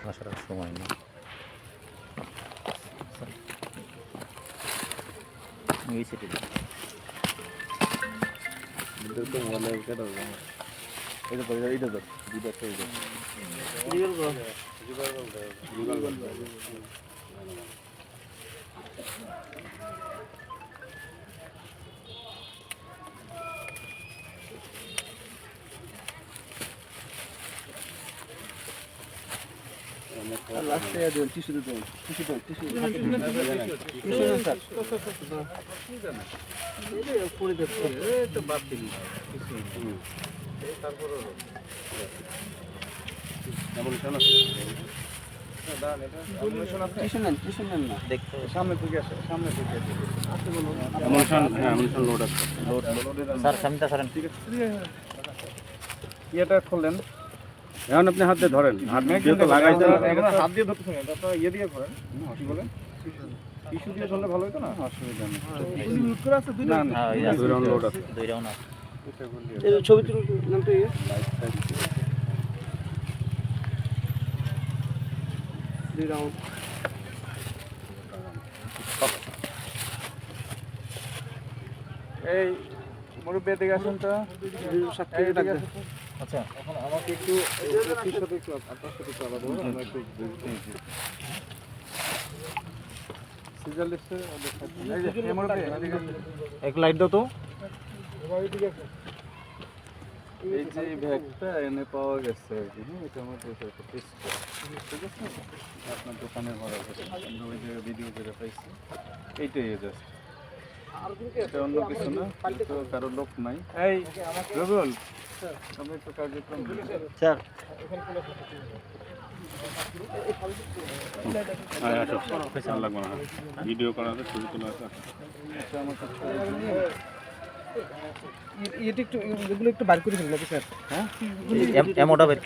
আসার সময় নেই। এই সেটি লাস্টে দেন টিস্যু দেন টিস্যু স্যার এই পড়ে যাচ্ছে এই তো বাদ দিন তারপর টিস্যু নেন না দেখতে সামনে থেকে আসে আসতে বলুন লোড আছে স্যার সামনে সরেন। ঠিক আছে ইয়েটা খুললেন এখন আপনি হাত দিয়ে ধরেন হাত দিয়ে তো লাগাইতে হাত দিয়ে ধরতেছেন এটা তো ইয়ে দিয়ে ধরেন কি বলেন টিস্যু দিয়ে ধরলে ভালো হতো না অসুবিধা নেই না না দুই রাউন্ড লোড আছে দুই রাউন্ড আছে। এই ছবি তুলুন নাম তো ইয়ে দুই রাউন্ড এই মুরব্বী এদিকে আসুন তো আচ্ছা এখন আমাকে একটু আপনার সাথে একটু আলাদা আমরা একটু সিজার লিস্টে এক লাইট দাও তো। এই যে ব্যাগটা এনে পাওয়া গেছে আর কি হ্যাঁ এটা আমাদের টেস্ট ঠিক আছে আপনার দোকানে ভরা আছে আমরা ওই যে ভিডিও করে পাইছি এইটাই জাস্ট এটা অন্য কিছু না তো কারো লোক নাই এই রবিউল আমি একটু কার্যক্রম স্যার লাগবে না ভিডিও করা আছে ছবি তোলা আছে এটা একটু এগুলো একটু বার করে ফেলুন নাকি স্যার হ্যাঁ এমওটা বের